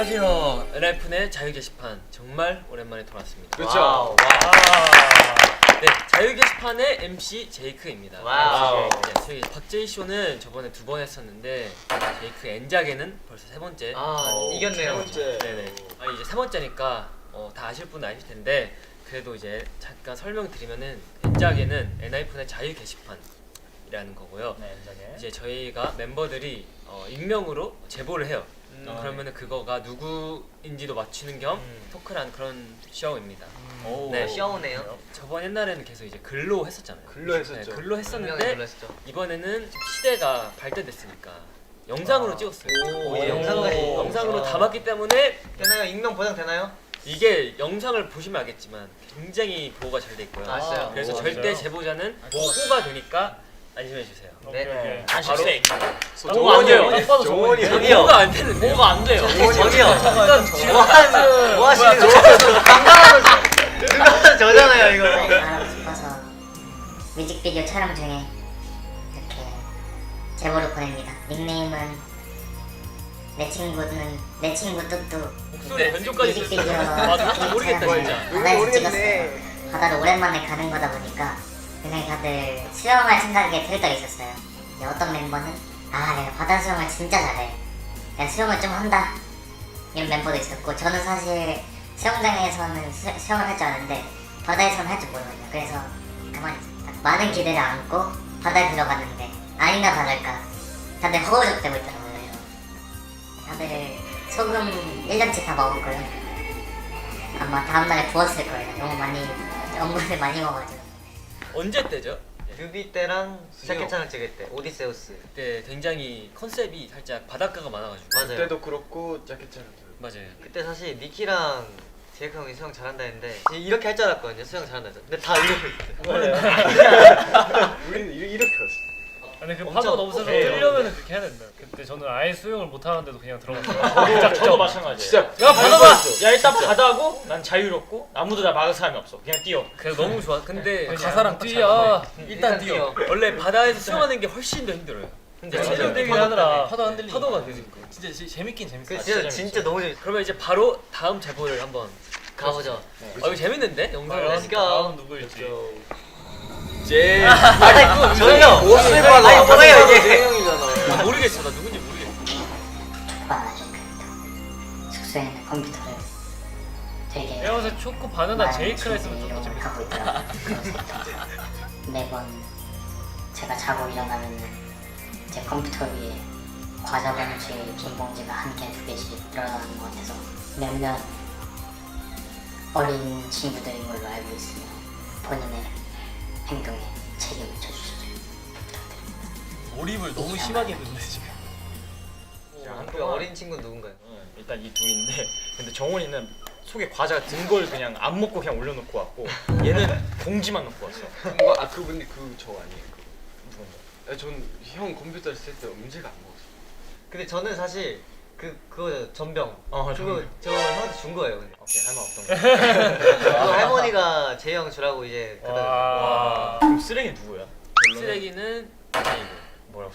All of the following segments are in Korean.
안녕하세요. 엔하이픈의 자유 게시판 정말 오랜만에 돌아왔습니다. 그렇죠. 와우. 네, 자유 게시판의 MC 제이크입니다. 와우. 네, 저희 박제이 쇼는 저번에 2번 했었는데 제이크 N작에는 벌써 3번째. 이겼네요. 네네. 아니 이제 3번째니까 다 아실 분은 아실 텐데 그래도 이제 잠깐 설명드리면은 N작에는 엔하이픈의 자유 게시판이라는 거고요. 네, N작에. 이제 저희가 멤버들이 익명으로 제보를 해요. 그러면은 그거가 누구인지도 맞추는 겸 토크란 그런 쇼입니다. 네, 쇼네요. 저번 옛날에는 계속 이제 글로 했었잖아요. 글로 했었죠. 네, 글로 했었는데 이번에는 시대가 발달됐으니까 영상으로 찍었어요. 이제 영상까지. 영상으로 담았기 때문에 되나요? 익명 보장 되나요? 이게 영상을 보시면 알겠지만 굉장히 보호가 잘 돼 있고요. 맞아요. 그래서 오, 절대 맞아요? 제보자는 보호가 되니까 안심해 주세요. 네. 안식생. 보호가 안 돼요. 저기요. 보호가 안 되는데. 뭐가 안 돼요. 저기요. 뭐 하시는 거예요? 누가 저잖아요 이거. 말하고 싶어서 뮤직비디오 촬영 중에 이렇게 제보를 보냅니다. 닉네임은 내 친구 뚜뚜. 목소리 변조까지 뮤직비디오 됐어요. 맞아. 모르겠다 진짜. 바다에서 찍었어요. 바다를 오랜만에 가는 거다 보니까 굉장히 다들 수영할 생각에 들떠 있었어요. 이제 어떤 멤버는 내가 바다 수영을 진짜 잘해. 내가 수영을 좀 한다. 이런 멤버도 있었고 저는 사실 수영장에서는 수영을 할 줄 아는데 바다에서는 할 줄 모르거든요. 그래서 가만히 있었다. 많은 기대를 안고 바다에 들어갔는데 아니나 다를까 다들 허우적대고 있더라고요. 다들 소금 1년치 다 먹었고요. 아마 다음날에 부었을 거예요. 너무 많이 업무를 많이 먹어가지고. 언제 때죠? 뮤비 때랑 샤켓찬을 찍을 때 오디세우스. 그때 굉장히 컨셉이 살짝 바닷가가 많아가지고. 맞아요. 그때도 그렇고 자켓차는 맞아요. 그때 사실 니키랑 제이크 형이 수영 잘한다 했는데 이렇게 할 줄 알았거든요. 수영 잘한다 해서. 근데 다 이렇게 했어요. 우리는 이렇게 했어. 근데 그 엄청 파도가 너무 세서 커요. 뛰려면은 그렇게 해야 된다. 근데 저는 아예 수영을 못 하는데도 그냥 들어갔어요. 저도 마찬가지예요. 진짜 야 바다가 야 일단 바다고 난 자유롭고 아무도 나 막을 사람이 없어. 그냥 뛰어. 그래서 너무 좋아. 근데 가사랑 뛰어. 일단 뛰어. 원래 바다에서 수영하는 게 훨씬 더 힘들어요. 근데 진짜 흔들리긴 파도 하더라. 때문에. 파도 흔들리니까. 파도가 되니까. 진짜 재밌긴 재밌어. 그 진짜 진짜 너무 재밌어. 그러면 이제 바로 다음 제보를 한번 가보죠. 이거 재밌는데? 영상을 Let's go. 다음 누구일지. 제 저요. 옷을 아니, 봐도 뭐예요, 이게? 재영이잖아. 모르겠어. 나 누군지 모르겠어. 숙소에는 컴퓨터를 되게 내가 요새 초코 바나나 제이크라 했으면 좀 더 재밌어. 하고 있더라고요. 매번 제가 자고 일어나면 제 컴퓨터 위에 과자 봉지, 빈 봉지가 1개, 2개씩 늘어나는 것 같아서 몇몇 어린 친구들인 걸로 알고 있으며 본인의 행동에 책임을 져주시죠. 부탁드립니다. 몰입을 너무 심하게 했는데 지금. 그 어린 친구 누군가요? 일단 이 둘인데 근데 정원이는 속에 과자가 든 걸 그냥 안 먹고 그냥 올려놓고 왔고 얘는 봉지만 놓고 왔어. 그분이 저 아니에요. 누군가? 전형 컴퓨터를 쓸 때 음식을 안 먹었어. 근데 저는 사실 그거 전병. 그거 전병. 저 형한테 준 거예요. 근데. 오케이 할말 없던 거. 그거 할머니가 제이 형 주라고 이제 와. 그럼 쓰레기 누구야? 쓰레기는 뭐라고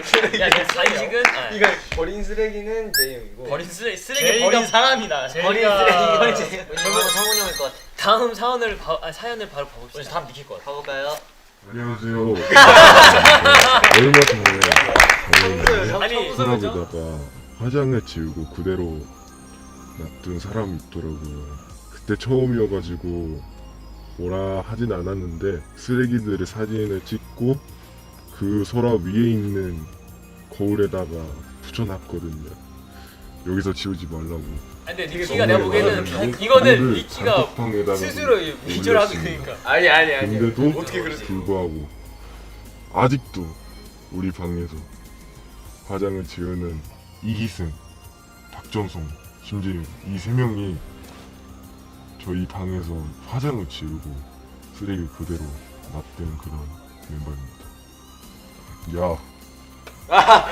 쓰레기? 야, 간식은 이거 버린 쓰레기는 제형이고. 버린 쓰레기 제이가- 버린 사람이다. 버린 제이가- 쓰레기 제이 형. 왠지 성훈이 형일 것 같아. 다음 사연을 바로 우리 봐봅시다. 다음 니킬 것 같아. 가볼까요? 안녕하세요. 얼마 전에 아니 서랍에다가 화장을 지우고 그대로 놔둔 사람이 있더라고요. 그때 처음이어가지고 뭐라 하진 않았는데 쓰레기들의 사진을 찍고 그 서랍 위에 있는 거울에다가 붙여놨거든요. 여기서 지우지 말라고. 근데 니키가 내가 보기에는 이거는 니키가 단톡방에다가 스스로 위조를 하고 올렸습니다. 있으니까. 아니. 근데도 어떻게 그러지? 불구하고 아직도 우리 방에서 화장을 지우는 이기승, 박정성, 심지어 이 세 명이 저희 방에서 화장을 지우고 쓰레기 그대로 놔둔 그런 멤버입니다.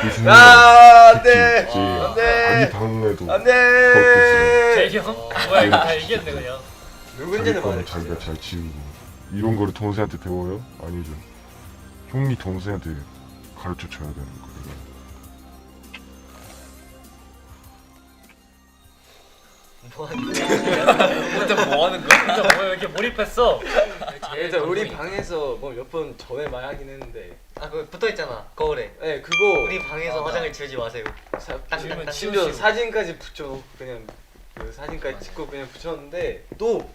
그 세 안돼. 자기 방에도 안돼. 제이 형? 뭐야 이거 다 얘기했네 그냥. 자기 누군지는 방을 말해. 자기가 잘 지우고 이런 거를 동생한테 배워요? 아니죠. 형이 동생한테 가르쳐 줘야 되는 거예요. 혼자 뭐 하는 거야? 진짜 뭐야 이렇게 몰입했어. 그래서 우리 방에서 뭐 몇 번 전에 말하긴 했는데 아 그거 붙어있잖아 거울에. 네 그거 우리 방에서 화장을 지우지 마세요. 지우면 심지어 치우시고. 사진까지 붙여놓고 그냥 그 사진까지 찍고 그냥 붙였는데 또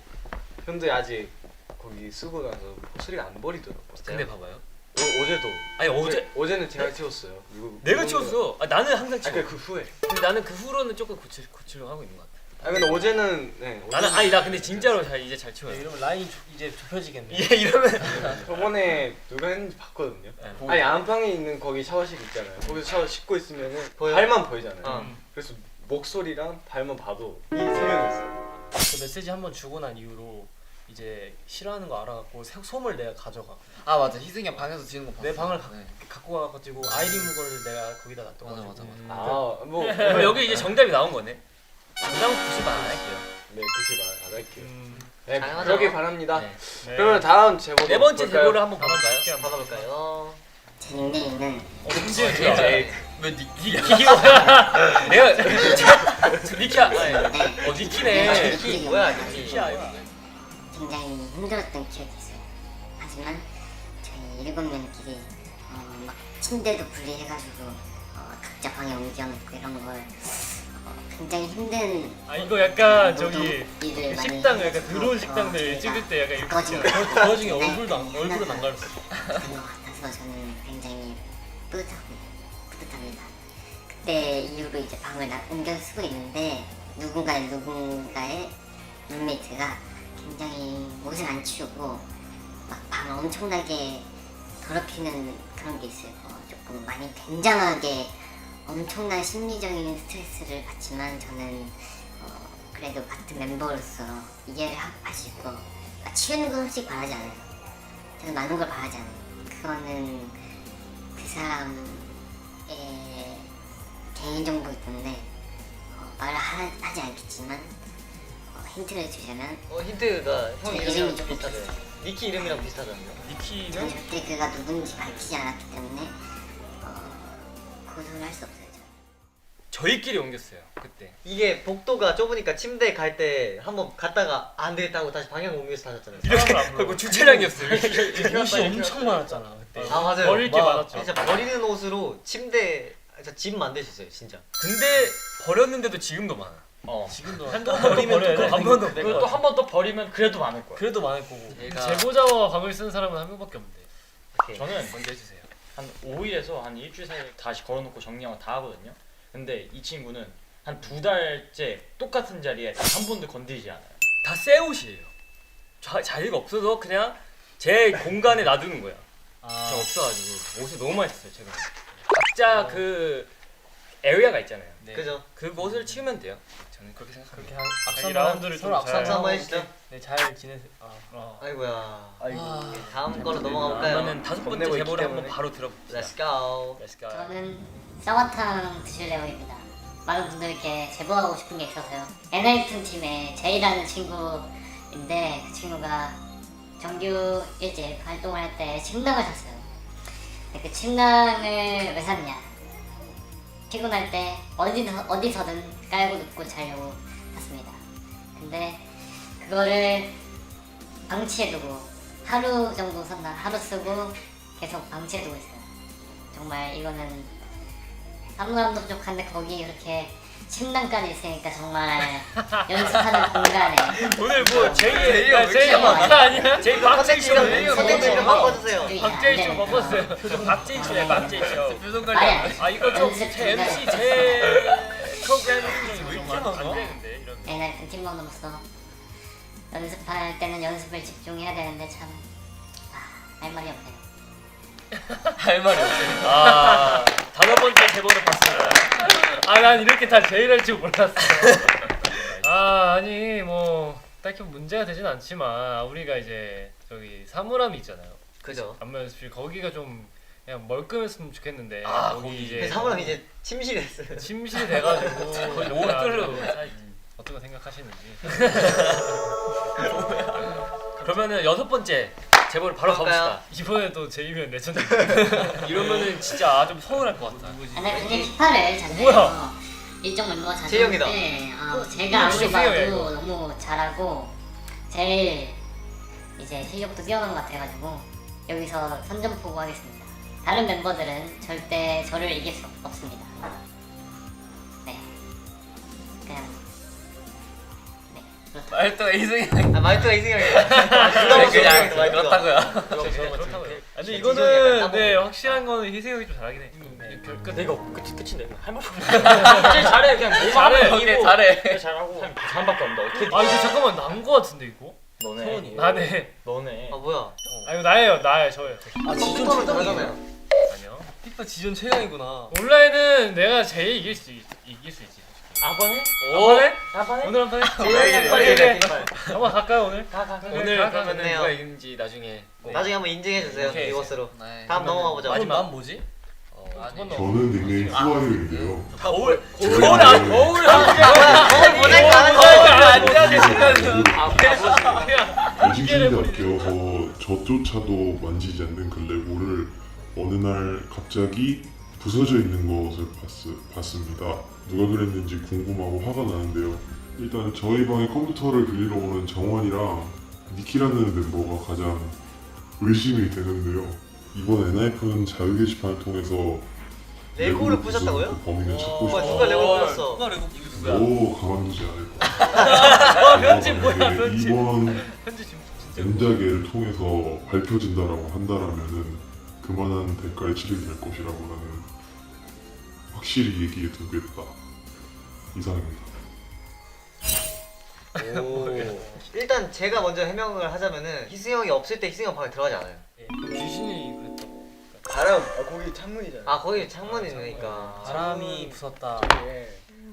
형들이 아직 거기 쓰고 나서 소리가 안 버리더라고. 근데 봐봐요. 어제도 아니 어제 어제는 제가 치웠어요. 내가 치웠어. 아, 나는 항상 아 치워. 그 후에. 근데 나는 그 후로는 조금 고치려고 하고 있는 것 같아. 아 근데 어제는 네. 나는 아니 나 근데 진짜로 이제 잘 치워요. 이러면 라인 이제 좁혀지겠네. 예, 이러면 저번에 누가 했는지 봤거든요. 네. 아니 안방에 있는 거기 샤워실 있잖아요. 거기서 샤워 씻고 있으면은 보여? 발만 보이잖아요. 어. 그래서 목소리랑 발만 봐도 이 세 명이 있어요. 그 메시지 한번 주고 난 이후로 이제 싫어하는 거 알아갖고 솜을 내가 가져가. 아 맞아, 희승이 형 방에서 지는 거 봤어. 내 방을 네. 갖고 와가지고 아이디 묵을 내가 거기다 놔둬가지고. 맞아. 아뭐 그럼 여기 이제 정답이 나온 거네. 부담 90안 할게요. 네, 그렇게 안 할게요. 네, 잘하죠. 그러길 바랍니다. 네. 네. 그러면 다음 제보 네 번째 제보를 한번 봐볼까요? 이렇게 한번 받아볼까요? 제 닉네임은 왜 니키가 내가 니키야. 네. 니키네. 니키 뭐야, 니키야. 굉장히 힘들었던 기억이 있어요. 하지만 저희 7명끼리 막 침대도 분리해가지고 각자 방에 옮겨놓고 이런 걸 굉장히 힘든 아 이거 약간 노동 저기 일을 많이 식당 약간 해서 드론 식당들 저희가 찍을 때 약간 이렇게 가까워진 찍잖아. 것 그 와중에 같아요. 얼굴은 안 가렸어. 그런 것 같아서 저는 굉장히 뿌듯합니다. 그때 이후로 이제 방을 옮겨 쓰고 있는데 누군가의 룸메이트가 굉장히 옷을 안 치우고 막 방을 엄청나게 더럽히는 그런 게 있어요. 조금 많이 굉장하게 엄청난 심리적인 스트레스를 받지만 저는 그래도 같은 멤버로서 이해를 하시고 치우는 건 솔직히 바라지 않아요. 저는 많은 걸 바라지 않아요. 그거는 그 사람의 개인정보이기 때문에 말을 하지 않겠지만 힌트를 주자면 힌트가 형 제 이름이랑 이름이 좀 비슷하잖아요. 니키 이름이랑 비슷하잖아요. 저는 니키는 그때 그가 누군지 밝히지 않았기 때문에 고소를 할 수 없어요. 저는. 저희끼리 옮겼어요. 그때. 이게 복도가 좁으니까 침대 갈 때 한번 갔다가 안 되겠다 하고 다시 방향 옮겨서 다녔잖아요. 이렇게 그리고 주차장이었어요. 옷이 엄청 많았잖아 그때. 아 맞아요. 버릴 게 막 많았죠. 진짜 버리는 옷으로 침대 진짜 집 만드셨어요 진짜. 근데 버렸는데도 지금도 많아. 지금도 한번 버리면 버리면 또 한 번 더. 그리고 또 한 번 더 버리면 그래도 많을 거야. 그래도 많을 거고. 얘가- 제보자와 방을 쓰는 사람은 한 명밖에 없는데. 저는 먼저 해주세요. 한 5일에서 한 일주일 사이에 다시 걸어놓고 정리하고 다 하거든요. 근데 이 친구는 한 2달째 똑같은 자리에 단 한 번도 건드리지 않아요. 다 새 옷이에요. 자리가 없어서 그냥 제 공간에 놔두는 거야. 저 없어가지고 옷을 너무 많이 썼어요 제가. 각자 그 에리아가 있잖아요. 네. 그죠? 그곳을 치우면 돼요. 저는 그렇게 생각합니다. 그렇게 악수 자기 라운드를 서로 악수 잘. 한번 해주죠. 네, 잘 지내세요. 아이고야. 아이고. 다음 걸로 넘어가 볼까요? 그러면 다섯 번째 겁내고 있기 제보를 한번 때문에. 바로 들어봅시다. Let's go. Let's go. 저는 쌍화탕 드실래요입니다. 많은 분들께 제보하고 싶은 게 있어서요. 엔하이픈 팀의 제이라는 친구인데 그 친구가 정규 일집 활동을 할 때 침낭을 샀어요. 근데 그 침낭을 왜 샀냐? 피곤할 때 어디서든 깔고 눕고 자려고 샀습니다. 근데 그거를 방치해두고 하루 정도 썼나? 하루 쓰고 계속 방치해두고 있어요. 정말 이거는 사물함도 부족한데 거기 이렇게 침낭까지 있으니까 정말 연습하는 공간에 오늘 뭐 제이 제이 막사 아니야? 제이 박제이 쇼. 컨텐츠 좀 바꿔주세요. 박제이 쇼 먹었어요. 박제이 쇼에 박제이 쇼. 표정 말이 관리. 안 돼. 아 이거 좀 연습 제 MC 중간에. 제 프로그램 왜 이렇게 안 되는데 이런. 엔하이픈 팀원으로서 연습할 때는 연습을 집중해야 되는데 참 할 말이 없네요. 할 말이 없어요. 아 다섯 번째 제보를 봤습니다. 난 이렇게 다 제일 할 줄 몰랐어. 아니 뭐 딱히 문제가 되진 않지만 우리가 이제 저기 사물함이 있잖아요. 그죠? 안무 연습실 거기가 좀 그냥 멀끔했으면 좋겠는데 거기 이제 사물함 이제 침실했어요. 침실이 돼가지고 거의 옷들로 어떤 거 생각하시는지. 그러면은 여섯 번째 제보를 바로 그럴까요? 가봅시다. 이번에도 제이면 레전드. 이러면은 진짜 좀 서운할 것 같아. 엔하이픈 팀 피파를 잤어요. 뭐야? 일정 멤버 재영이다. 자체인데 제가 아무리 진짜 세요, 봐도 이거. 너무 잘하고 제일 이제 실력도 뛰어난 것 같아가지고 여기서 선전포고 하겠습니다. 다른 멤버들은 절대 저를 이길 수 없습니다. 네, 그냥 네 그렇다. 말투가 이승이 말투가 이승형이야. 그냥 그렇다고요. 아니 지정이 이거는 약간 네 확실한 거는 희승이 형이 좀 잘하긴 해. 내가 끝인데 할 말. 제일 잘해 그냥 뭐 잘해. 하면 오케이, 이기고 잘해. 그래, 잘하고 한 반밖에 없는데 어떻게 아 이거 잠깐만 난 거 같은데 이거? 너네 나네. 너네 아 뭐야? 아 이거 나예요 저예요. 아 컴퓨터는 다르잖아요. 아니요. 피파 지존 최강이구나. 온라인은 내가 제일 이길 수 있지. 아번에? 오늘 아번에? 오늘 한번 해. 재영이 빨리 빨리 해. 한번 갈까요 오늘? 오늘 가, 그러면 좋네요. 누가 이긴지 나중에 꼭. 나중에 한번 인증해 주세요. 오케이. 이것으로. 네. 다음 넘어가 보자. 마지막 뭐지? 아니. 저는 닉네임 후아유인데요. 거울 거울 거울 거울 보낼 거 하는 거. 외식신대학교에서 저조차도 만지지 않는 그 레고를 어느 날 갑자기 부서져 있는 것을 봤습니다. 누가 그랬는지 궁금하고 화가 나는데요. 일단 저희 방에 컴퓨터를 빌리러 오는 정원이랑 니키라는 멤버가 가장 의심이 되는데요. 이번 엔하이픈 자유 게시판을 통해서 레고를 부숴 부셨다고요? 그 범인을 찾고 오빠 싶어. 누가 레고 부셨어? 누가 레고 누구야? 오 가만두지 않을 거야. 편집 뭐야, 편집. 이번 현지 지금 진짜. 엔자계를 통해서 밝혀진다라고 한다라면은 그만한 대가를 치르게 될 것이라고 나는 확실히 얘기해 두겠다. 이상입니다. 일단 제가 먼저 해명을 하자면은 희승형이 없을 때 희승형 방에 들어가지 않아요. 귀신이 그랬다고. 바람 거기 창문이잖아. 아 거기 창문이 있으니까 바람이 부쉈다.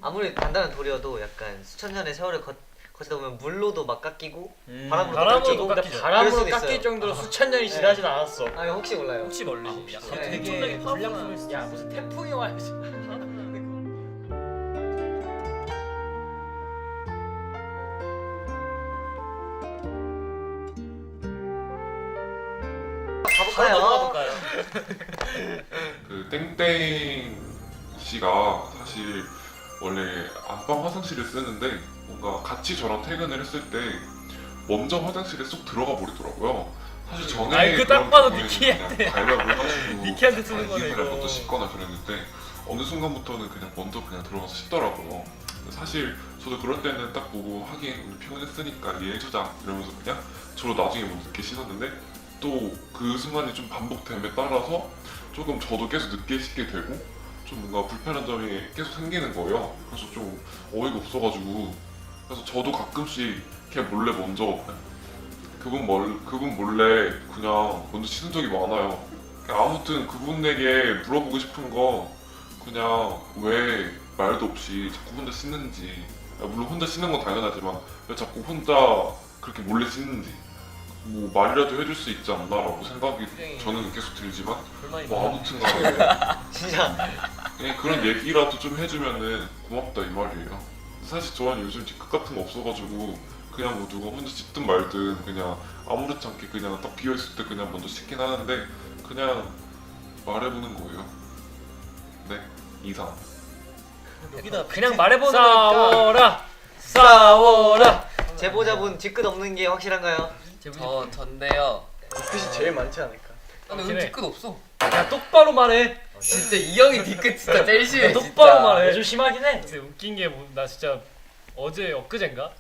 아무리 단단한 돌이어도 약간 수천 년의 세월을 거치다 보면 물로도 막 깎이고 바람으로도 바람으로도 깎이고 깎이죠. 바람으로 그럴 수도 깎일 있어요. 정도로 수천 년이 지나진 않았어. 아 이거 혹시 몰라요. 혹시 멀리? 네. 되게 불량품을 쓰. 야 무슨 태풍이 와야지. 가볼까요? 그 땡땡 씨가 사실 원래 안방 화장실을 쓰는데 뭔가 같이 저랑 퇴근을 했을 때 먼저 화장실에 쏙 들어가 버리더라고요. 사실 전에 아이, 그 그런 딱 봐도 경우에는 니키한테. 그냥 가위바위보 해가지고 니키한테 쓰는 거네, 이분을 이거. 먼저 씻거나 그랬는데 어느 순간부터는 그냥 먼저 그냥 들어가서 씻더라고요. 사실 저도 그럴 때는 딱 보고 하긴 우리 피곤했으니까 이해해주자 이러면서 그냥 저로 나중에 먼저 늦게 씻었는데 또 그 순간이 좀 반복됨에 따라서 조금 저도 계속 늦게 씻게 되고 좀 뭔가 불편한 점이 계속 생기는 거예요. 그래서 좀 어이가 없어가지고 그래서 저도 가끔씩 걔 몰래 먼저 그분 몰래 그냥 먼저 씻은 적이 많아요. 아무튼 그분에게 물어보고 싶은 거 그냥 왜 말도 없이 자꾸 혼자 씻는지, 물론 혼자 씻는 건 당연하지만 왜 자꾸 혼자 그렇게 몰래 씻는지 뭐 말이라도 해줄 수 있지 않나라고 생각이 저는 계속 들지만 뭐 아무튼 간에 진짜 그냥 그런 얘기라도 좀 해주면은 고맙다 이 말이에요. 사실 저는 요즘 뒤끝 같은 거 없어가지고 그냥 뭐 누가 혼자 씻든 말든 그냥 아무렇지 않게 그냥 딱 비어있을 때 그냥 먼저 씻긴 하는데 그냥 말해보는 거예요. 네, 이상. 여기다 그냥 말해보는 싸워라 싸워라. 제보자분 뒤끝 없는 게 확실한가요? 전데요. 끝이 제일 많지 않을까? 근데 오늘 뒤끝 없어. 야 똑바로 말해. 진짜 이 형이 뒤끝 진짜 제일 심해. 똑바로 말해. 좀 심하긴 해. 근데 웃긴 게 나 진짜 엊그젠가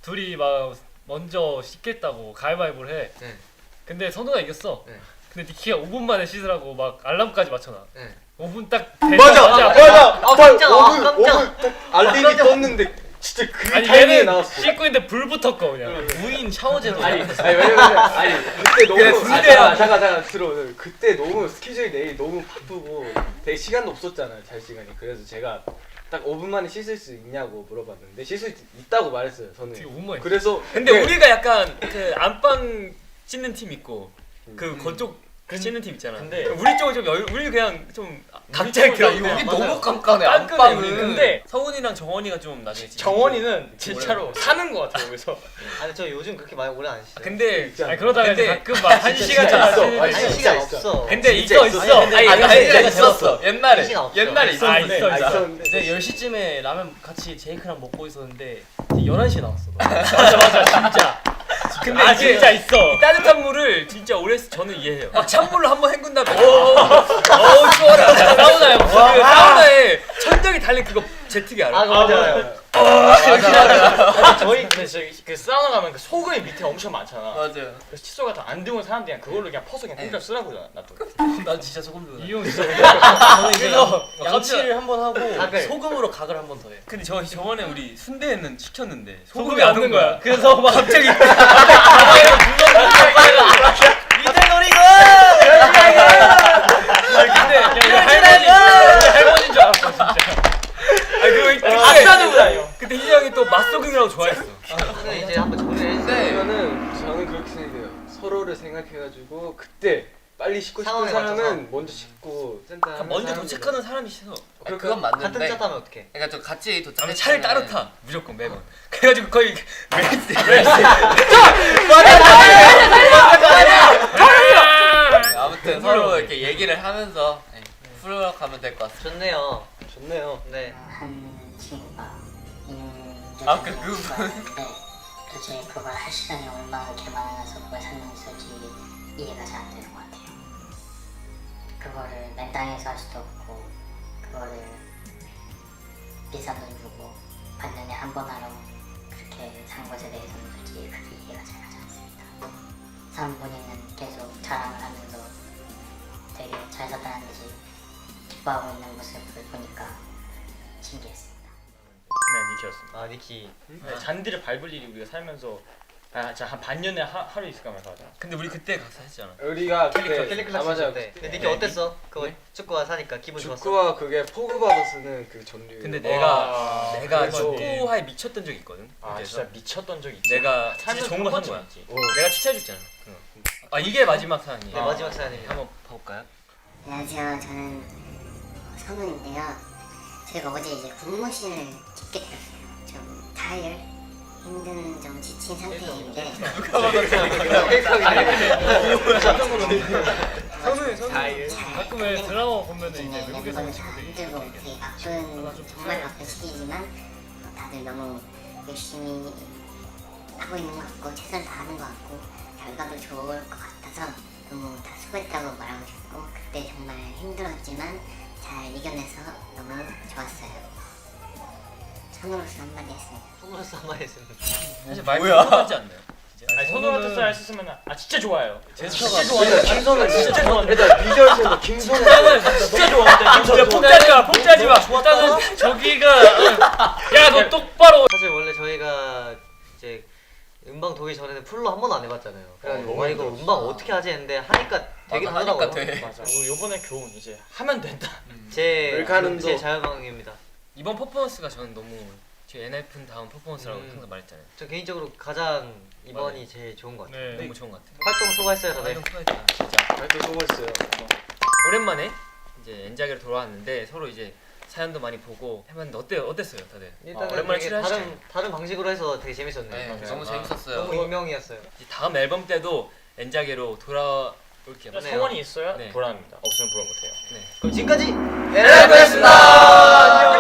둘이 막 먼저 씻겠다고 가위바위보를 해. 네. 근데 선우가 이겼어. 네. 근데 니키가 5분 만에 씻으라고 막 알람까지 맞춰놔. 네. 5분 딱 맞아. 깜짝, 깜짝. 5분 딱 알림이 떴는데 진짜 그 아니 타이밍에 얘는 나왔어. 씻고 있는데 불 붙었고 그냥. 무인 샤워제도. 아니 왜냐면 그때 너무 군대야. 잠깐 들어. 그때 너무 스케줄이 내일 너무 바쁘고 되게 시간도 없었잖아요. 잘 시간이. 그래서 제가 딱 5분 만에 씻을 수 있냐고 물어봤는데 씻을 수 있다고 말했어요. 저는. 되게 5분만. 그래서 근데 우리가 약간 그 안방 씻는 팀 있고 그 그쪽 치는 팀 있잖아. 근데 우리 쪽은 좀 우리 그냥 좀 각자 이렇게 여기 그냥 너무 깜깜해. 깜깜해 우리. 안방은. 근데 서훈이랑 정원이가 좀 나중에 진짜 정원이는 진짜로 사는 것 같아요 여기서. 아니 저 요즘 그렇게 많이 오래 안 쉬어요. 근데 아니 그러다가 이제 근데 가끔 막 한 시간 진짜 있어. 전에 아니, 한 진짜 시간 있어. 없어. 근데 진짜 있어. 있어. 아니 아니 내가 내가 있었어. 옛날에. 시간 없어. 옛날에 아, 있었는데 있어, 아, 있어. 있었는데. 이제 10시쯤에 라면 같이 제이크랑 먹고 있었는데 이제 11시에 나왔어. 맞아 진짜. 근데 아 이게 진짜 있어. 이 따뜻한 물을 진짜 오래 저는 이해해요. 막 찬물로 한번 헹군 다음에 어우 추워라. 사우나에 무슨 그 사우나에 천장이 달린 그거 제트기 알아? 아 맞아요. 맞아. 저희 근데 저기 그 사우나 가면 그 소금이 밑에 엄청 많잖아. 맞아요. 그래서 칫솔 같은 안 드문 사람들이 그냥 그걸로 그냥 퍼서 그냥 공짜 쓰라고 놔둬. 난 진짜 소금 들어. 이용 진짜. 저는 이제 그래서 양치를 한 번 하고 각을. 소금으로 각을 한 번 더 해. 근데 저번에 우리 순대는 시켰는데 소금이 안 든 거야. 그래서 막 갑자기 이제 노리고. 할머니인 줄 알았어 진짜. 아싸는 거다요. 그때 희재 형이 또 맛소금이라고 좋아했어. 근데 이제 한번 정리를 해주세요. 그러면은 저는 그렇게 생각해요. 서로를 생각해가지고 그때 빨리 씻고 싶은 상황에 사람은 맞춰서. 먼저 씻고 센터 하는 먼저 사람들은 도착하는 사람이 싫어. 그건 같은 맞는데. 차 타면 어떡해? 그러니까 좀 같이 근데 도착. 차를 따로 타 무조건 매번. 그래가지고 거의 레이스. 아무튼 서로 이렇게 얘기를 하면서 풀어가면 될 것 같습니다. 좋네요. 좋네요. 네. 한 친구가 아, 그 부분. 도대체 그걸 할 시간이 얼마나 이렇게 많아서 그걸 설명했을지 이해가 잘 안 되는 것 같아요. 그거를 맨땅에서 할 수도 없고 그거를 비싼 돈 주고 반년에 한 번 하러 그렇게 산 것에 대해서는 솔직히 그렇게 이해가 잘 가지 않습니다. 사람 본인은 계속 자랑을 하면서 되게 잘 살다는 듯이 기뻐하고 있는 모습을 보니까 신기했습니다. 네 니키였습니다. 아 니키. 네, 잔디를 밟을 일이 우리가 살면서 진짜 한 반년에 하루 있을까 말까 하잖아. 근데 우리 그때 각사 했잖아. 우리가 그때 캘리 아 클래스 맞아. 있을 때. 근데 니키 어땠어? 그거 축구화 사니까 기분 좋았어? 축구와 그게 포그 받아 쓰는 그 전류. 근데 와, 내가 그래서- 축구화에 미쳤던 적이 있거든. 아 그래서 진짜 미쳤던 적이 있지. 내가 진짜 살면서 좋은 거 한 산 거야. 번쯤 있지. 내가 추천해줬잖아. 아 이게 마지막 사연이에요. 네 마지막 사연입니다. 한번 봐볼까요? 안녕하세요. 저는 선우인데요. 제가 어제 이제 군무신을 깊게 때렸어요. 좀 타일 힘든 좀 지친 상태인데 가끔 왜 드라마 보면은 이제 요즘에 외국에서 멤버들 오는 다 친구들이 힘들고 되게 바쁜 정말 바쁜 시기지만 다들 너무 열심히 하고 있는 것 같고 최선을 다하는 것 같고 결과도 좋을 것 같아서 너무 다 수고했다고 말하고 싶고 그때 정말 힘들었지만 잘 이겨내서 너무 좋았어요. 선우로서 한마디 했습니다. 손으로서 한마디 했습니다. 사실 말 같지 않나요? 아니 선우한테 쌀 했으면 아 진짜 좋아요. 제스처가 김선우 진짜 좋아한다. 일단 비주얼 김선우 진짜 좋아한다. 진짜 폭주하지 마. 폭주하지 마. 일단은 저기가 야 너 똑바로. 사실 원래 저희가 이제 음방 도기 전에는 풀로 한 번도 안 해봤잖아요. 그래가지고 너무 와 이거 음방 어떻게 하지 했는데 하니까 되게 맞아, 하니까 하더라고요. 돼. 맞아. 우리 요번에 교훈 이제 하면 된다. 제 웰카는도- 자유방입니다. 이번 퍼포먼스가 저는 너무 제 NF는 다음 퍼포먼스라고 음. 항상 말했잖아요. 저 개인적으로 가장 이번이 제일 좋은 것 같아요. 네. 너무 좋은 것 같아요. 활동 수고했어요 다들. 활동 수고했다 진짜. 발표 수고했어요. 오랜만에 이제 엔자기로 돌아왔는데 서로 이제 사연도 많이 보고 해봤는데 어땠어요 다들? 일단은 오랜만에 되게 출연하시죠? 다른 방식으로 해서 되게 재밌었네요. 네, 맞아요. 너무 재밌었어요. 너무 익명이었어요. 이제 다음 앨범 때도 엔자기로 돌아올게요. 네. 성원이 있어야 네. 보람입니다. 없으면 보람 못해요. 네. 그럼 지금까지 에라이브였습니다.